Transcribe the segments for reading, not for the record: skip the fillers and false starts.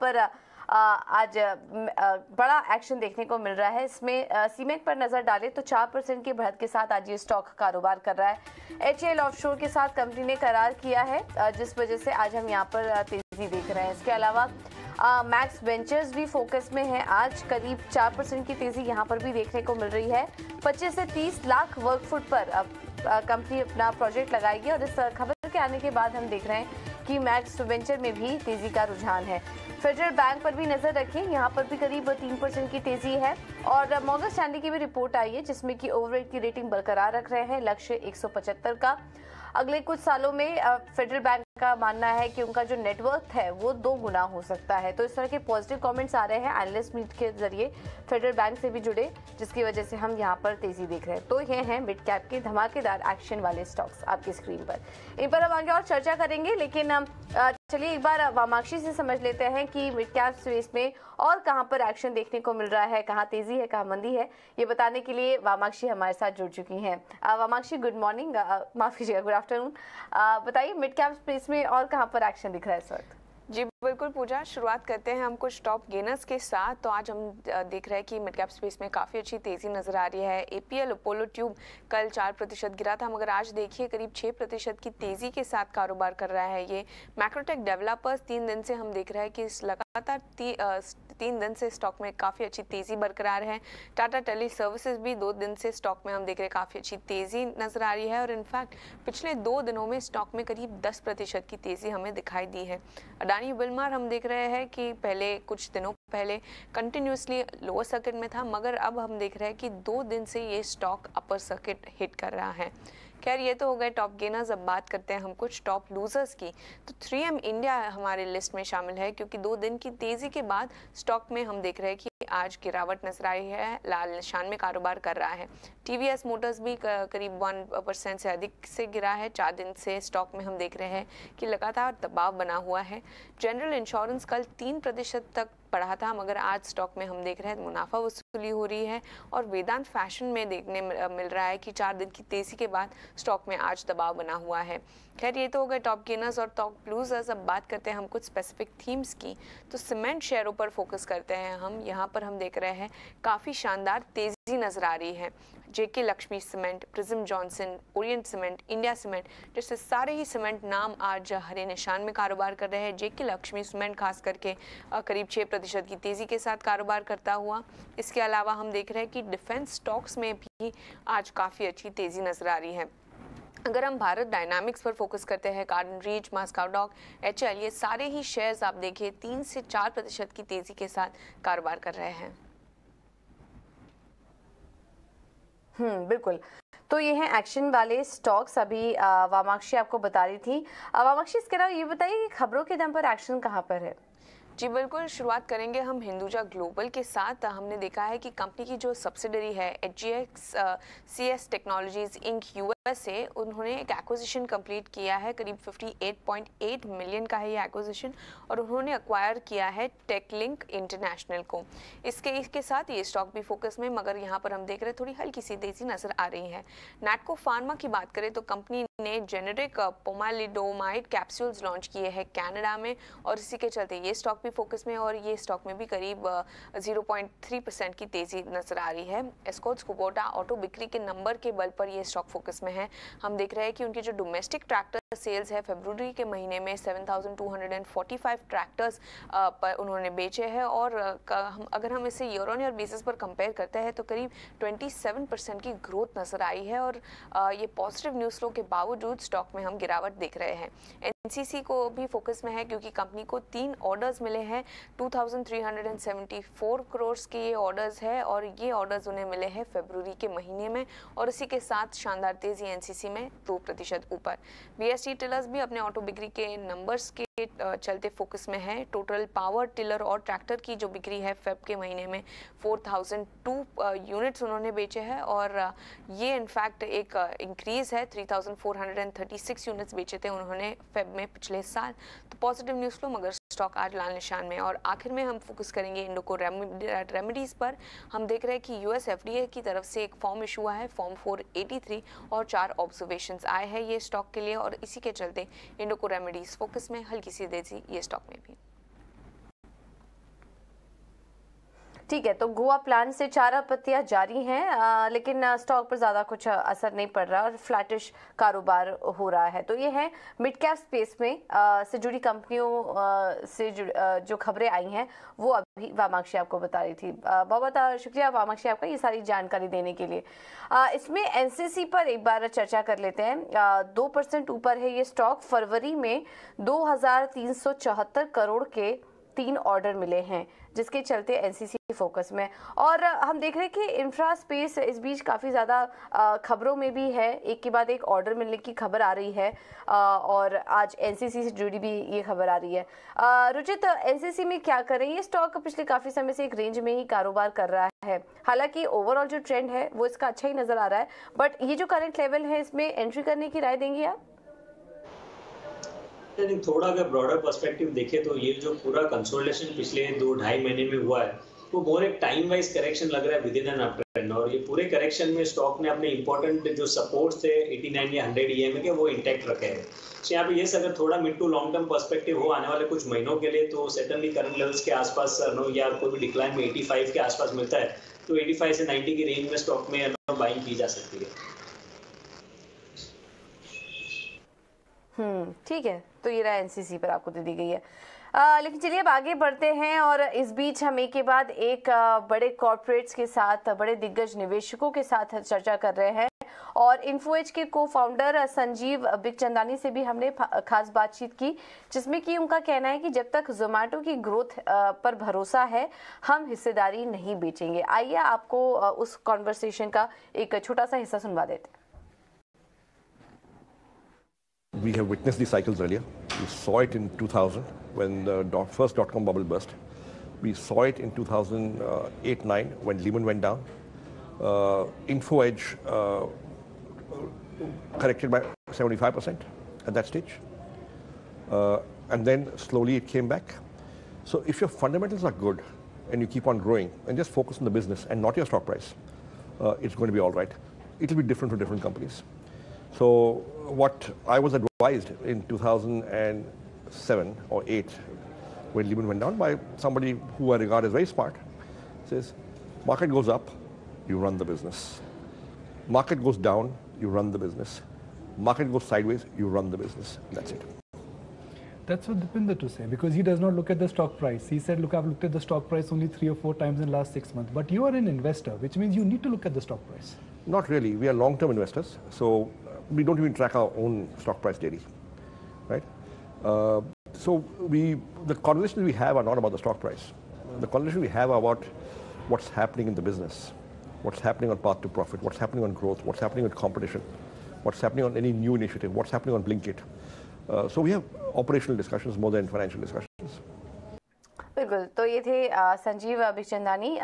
पर आज बड़ा एक्शन देखने को मिल रहा है। इसमें सीमेंट पर नजर डालें तो 4% की बढ़त के साथ आज ये स्टॉक कारोबार कर रहा है। HAL ऑफशोर के साथ कंपनी ने करार किया है, जिस वजह से आज हम यहाँ पर तेजी देख रहे हैं। इसके अलावा मैक्स वेंचर्स भी फोकस में है। आज करीब 4% की तेजी यहाँ पर भी देखने को मिल रही है। 25 से 30 लाख वर्ग फुट पर कंपनी अपना प्रोजेक्ट लगाएगी और इस खबर के आने के बाद हम देख रहे हैं कि मैक्स वेंचर में भी तेजी का रुझान है। फेडरल बैंक पर भी नजर रखें, यहाँ पर भी करीब 3% की तेजी है। और मॉर्गन स्टैनली की भी रिपोर्ट आई है जिसमें कि ओवरहेड की रेटिंग बरकरार रख रहे हैं, लक्ष्य 175 का। अगले कुछ सालों में फेडरल बैंक का मानना है कि उनका जो नेटवर्थ है वो 2 गुना हो सकता है। तो इस तरह के पॉजिटिव कमेंट्स आ रहे हैं एनालिस्ट मीट के जरिए फेडरल बैंक से भी जुड़े, जिसकी वजह से हम यहाँ पर तेजी देख रहे हैं। तो ये हैं मिड कैप के धमाकेदार एक्शन वाले स्टॉक्स आपकी स्क्रीन पर। इन पर हम आगे और चर्चा करेंगे, लेकिन चलिए एक बार वामाक्षी से समझ लेते हैं कि मिड कैप स्पेस में और कहां पर एक्शन देखने को मिल रहा है, कहां तेजी है, कहां मंदी है। ये बताने के लिए वामाक्षी हमारे साथ जुड़ चुकी हैं। वामाक्षी गुड मॉर्निंग, माफ कीजिएगा गुड आफ्टरनून। बताइए मिड कैप स्पेस में और कहां पर एक्शन दिख रहा है इस वक्त? जी बिल्कुल पूजा, शुरुआत करते हैं हम कुछ टॉप गेनर्स के साथ। तो आज हम देख रहे हैं कि मिड कैप स्पेस में काफ़ी अच्छी तेज़ी नज़र आ रही है। APL अपोलो ट्यूब कल 4% गिरा था, मगर आज देखिए करीब 6% की तेज़ी के साथ कारोबार कर रहा है। ये मैक्रोटेक डेवलपर्स 3 दिन से हम देख रहे हैं कि लगातार 3 दिन से स्टॉक में काफ़ी अच्छी तेज़ी बरकरार है। टाटा टेली सर्विसेज भी 2 दिन से स्टॉक में हम देख रहे हैं काफ़ी अच्छी तेज़ी नज़र आ रही है। और इनफैक्ट पिछले 2 दिनों में स्टॉक में करीब 10% की तेज़ी हमें दिखाई दी है। अडानी विल्मर हम देख रहे हैं कि पहले कुछ दिनों पहले कंटिन्यूसली लोअर सर्किट में था, मगर अब हम देख रहे हैं कि 2 दिन से ये स्टॉक अपर सर्किट हिट कर रहा है। खैर ये तो हो गए टॉप गेनर्स। अब बात करते हैं हम कुछ टॉप लूजर्स की। तो 3M इंडिया हमारे लिस्ट में शामिल है, क्योंकि 2 दिन की तेजी के बाद स्टॉक में हम देख रहे हैं कि आज गिरावट नजर आई है, लाल निशान में कारोबार कर रहा है। TVS मोटर्स भी करीब 1% से अधिक से गिरा है। 4 दिन से स्टॉक में हम देख रहे हैं कि लगातार दबाव बना हुआ है। जनरल इंश्योरेंस कल 3% तक बढ़ा था, मगर आज स्टॉक में हम देख रहे हैं मुनाफा वसूली हो रही है। और वेदांत फैशन में देखने मिल रहा है कि 4 दिन की तेजी के बाद स्टॉक में आज दबाव बना हुआ है। खैर ये तो हो गए टॉप गेनर्स और टॉप लूजर्स। अब बात करते हैं हम कुछ स्पेसिफिक थीम्स की। तो सीमेंट शेयरों पर फोकस करते हैं हम। यहाँ पर हम देख रहे हैं काफ़ी शानदार तेजी नजर आ रही है। JK Lakshmi cement, prism Johnson, Orient cement, India cement जैसे सारे ही सीमेंट नाम आज हरे निशान में कारोबार कर रहे हैं। JK लक्ष्मी सीमेंट खास करके करीब 6% की तेजी के साथ कारोबार करता हुआ। इसके अलावा हम देख रहे हैं कि डिफेंस स्टॉक्स में भी आज काफ़ी अच्छी तेजी नजर आ रही है। अगर हम भारत डायनामिक्स पर फोकस करते हैं, कार्डन रीच, मास्काडॉक, HL ये सारे ही शेयर्स आप देखिए 3 से 4% की तेजी के साथ कारोबार कर रहे हैं। बिल्कुल। तो ये हैं एक्शन वाले स्टॉक्स अभी वामाक्षी आपको बता रही थी। वामाक्षी इसके अलावा ये बताइए कि खबरों के दम पर एक्शन कहाँ पर है? जी बिल्कुल, शुरुआत करेंगे हम हिंदुजा ग्लोबल के साथ। हमने देखा है कि कंपनी की जो सब्सिडरी है HGX CS technologies Inc USA, उन्होंने एक एक्विजिशन कंप्लीट किया है। करीब 58.8 मिलियन का है ये एक्विजिशन, और उन्होंने एक्वायर किया है टेकलिंक इंटरनेशनल को। इसके साथ ये स्टॉक भी फोकस में, मगर यहाँ पर हम देख रहे हैं थोड़ी हल्की सी तेजी नजर आ रही है। नैटको फार्मा की बात करें तो कंपनी ने जेनेरिक पोमालिडोमाइड कैप्सूल्स लॉन्च किए हैं कनाडा में, और इसी के चलते ये स्टॉक भी फोकस में, और ये स्टॉक में भी करीब 0.3% की तेजी नजर आ रही है। एस्कॉर्ट्स कुबोटा ऑटो बिक्री के नंबर के बल पर ये स्टॉक फोकस में है। हम देख रहे हैं कि उनकी जो डोमेस्टिक ट्रैक्टर सेल्स है फरवरी के महीने में 7,245 ट्रैक्टर्स पर उन्होंने बेचे हैं, और अगर हम इसे ईयर ऑन ईयर बेसिस पर कंपेयर करते हैं तो करीब 27% की ग्रोथ नजर आई है। और ये पॉजिटिव न्यूज़ फ्लो के बावजूद स्टॉक में हम गिरावट देख रहे हैं। NCC को भी फोकस में है, क्योंकि कंपनी को 3 ऑर्डर्स मिले हैं। 2,374 करोड़ के ये ऑर्डर्स है, और ये ऑर्डर्स उन्हें मिले हैं फरवरी के महीने में, और इसी के साथ शानदार तेजी NCC में 2% ऊपर। BST टिलर्स भी अपने ऑटो बिक्री के नंबर्स के चलते फोकस में है। टोटल पावर टिलर और ट्रैक्टर की जो बिक्री है फेब के महीने में 4,002 यूनिट्स उन्होंने बेचे हैं, और ये इनफैक्ट एक इंक्रीज है। 3,436 यूनिट्स बेचे थे उन्होंने फेब में पिछले साल। तो पॉजिटिव न्यूज़ फ्लो, मगर स्टॉक आज लाल निशान में। और आखिर में हम फोकस करेंगे इंडोको रेमेडीज पर। हम देख रहे हैं कि US FDA की तरफ से एक फॉर्म इशू हुआ है, फॉर्म 483, और 4 ऑब्जर्वेशंस आए हैं ये स्टॉक के लिए, और इसी के चलते इंडोको रेमेडीज फोकस में, हल्की सी तेजी ये स्टॉक में भी। ठीक है, तो गोवा प्लांट से 4 आपत्तियां जारी हैं, लेकिन स्टॉक पर ज़्यादा कुछ असर नहीं पड़ रहा और फ्लैटिश कारोबार हो रहा है। तो ये है मिड कैप स्पेस में से जुड़ी कंपनियों से जो खबरें आई हैं वो अभी वामाक्षी आपको बता रही थी। बहुत बहुत शुक्रिया वामाक्षी आपका ये सारी जानकारी देने के लिए। इसमें एनसीसी पर एक बार चर्चा कर लेते हैं। 2% ऊपर है ये स्टॉक। फरवरी में 2374 करोड़ के 3 ऑर्डर मिले हैं, जिसके चलते एनसीसी फोकस में। और हम देख रहे हैं कि इंफ्रा स्पेस इस बीच काफ़ी ज़्यादा खबरों में भी है, एक के बाद एक ऑर्डर मिलने की खबर आ रही है और आज एनसीसी से जुड़ी भी ये खबर आ रही है। रुचित, एनसीसी में क्या करें? ये स्टॉक पिछले काफ़ी समय से एक रेंज में ही कारोबार कर रहा है, हालांकि ओवरऑल जो ट्रेंड है वो इसका अच्छा ही नज़र आ रहा है, बट ये जो करंट लेवल है इसमें एंट्री करने की राय देंगे आप? थोड़ा अगर ब्रॉडर पर्सपेक्टिव देखें तो ये जो पूरा कंसोलिडेशन पिछले 2-2.5 महीने में हुआ है वो मोर एक टाइम वाइज करेक्शन लग रहा है with in an up trend. और ये पूरे करेक्शन में स्टॉक ने अपने इंपॉर्टेंट जो सपोर्ट थे 89 या 100 EMA के वो इंटैक्ट रखे हैं। तो यहाँ पे ये अगर थोड़ा mid to long term perspective हो आने वाले कुछ महीनों के लिए तो सर्टेनली करंट लेवल्स के आसपास या कोई भी डिक्लाइन में 85 के आसपास मिलता है तो 85 से 90 की रेंज में स्टॉक में बाइंग की जा सकती है। ठीक है, तो ये रहा एनसीसी पर आपको दे दी गई है। लेकिन चलिए अब आगे बढ़ते हैं और इस बीच हम एक के बाद एक बड़े कॉर्पोरेट्स के साथ, बड़े दिग्गज निवेशकों के साथ चर्चा कर रहे हैं और इन्फोएज के को फाउंडर संजीव बिखचंदानी से भी हमने खास बातचीत की, जिसमें कि उनका कहना है कि जब तक जोमेटो की ग्रोथ पर भरोसा है हम हिस्सेदारी नहीं बेचेंगे। आइए आपको उस कॉन्वर्सेशन का एक छोटा सा हिस्सा सुनवा देते हैं। We have witnessed these cycles earlier. We saw it in 2000 when the first dot-com bubble burst. We saw it in 2008-9 when Lehman went down. InfoEdge corrected by 75% at that stage. And then slowly it came back. So if your fundamentals are good and you keep on growing and just focus on the business and not your stock price, it's going to be all right. It will be different for different companies. So what I was advised in 2007 or 8 when Lehman went down by somebody who I regard as very smart, says market goes up, you run the business. Market goes down, you run the business. Market goes sideways, you run the business. That's it. That's what Dipinder to say, because he does not look at the stock price. He said, look, I've looked at the stock price only 3 or 4 times in the last 6 months. But you are an investor, which means you need to look at the stock price. Not really. We are long-term investors, so we don't even track our own stock price daily, right? So the conversations we have are not about the stock price. The conversations we have are about what's happening in the business, what's happening on path to profit, what's happening on growth, what's happening with competition, what's happening on any new initiative, what's happening on Blinkit. So we have operational discussions more than financial discussions. बिल्कुल, तो ये थे संजीव बिखचंदानी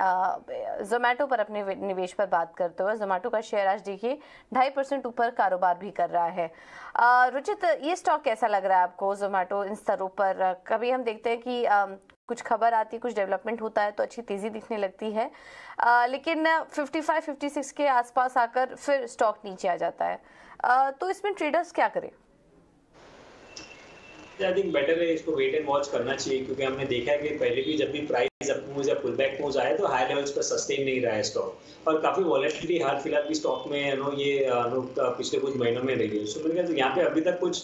जोमेटो पर अपने निवेश पर बात करते हुए। जोमेटो का शेयर आज देखिए 2.5% ऊपर कारोबार भी कर रहा है। रुचित, ये स्टॉक कैसा लग रहा है आपको? जोमेटो इन स्तरों पर कभी हम देखते हैं कि कुछ खबर आती, कुछ डेवलपमेंट होता है तो अच्छी तेजी दिखने लगती है, लेकिन 55-56 के आसपास आकर फिर स्टॉक नीचे आ जाता है, तो इसमें ट्रेडर्स क्या करें? आई थिंक बेटर है इसको वेट एंड वॉच करना चाहिए, क्योंकि हमने देखा है कि पहले भी जब भी प्राइस अप मूव्स या पुल बैक मूव्स आए तो हाई लेवल्स पर सस्टेन नहीं रहा है स्टॉक, और काफी वॉलेटिलिटी हाल फिलहाल भी स्टॉक में ये पिछले कुछ महीनों में रही है। सो मैंने कहा यहाँ पे अभी तक कुछ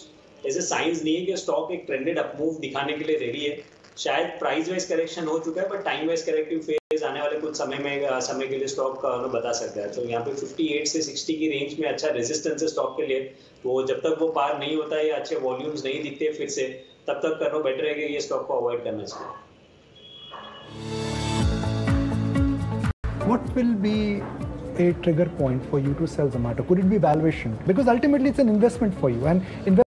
ऐसे साइंस नहीं है कि स्टॉक एक ट्रेंडेड अप मूव दिखाने के लिए रेडी है। शायद प्राइस वाइज करेक्शन हो चुका है, but time wise corrective phase आने वाले कुछ समय के लिए स्टॉक बता सकता है। तो यहाँ पे 58 से 60 की रेंज में अच्छा रेजिस्टेंस है स्टॉक के लिए, वो जब तक वो पार नहीं होता है या अच्छे वॉल्यूम्स नहीं दिखते फिर से, तब तक करना बेटर है कि ये स्टॉक को अवॉइड करना चाहिए। What will be a trigger point for you to sell Zomato? Could it be valuation? Because ultimately it's an investment for you, and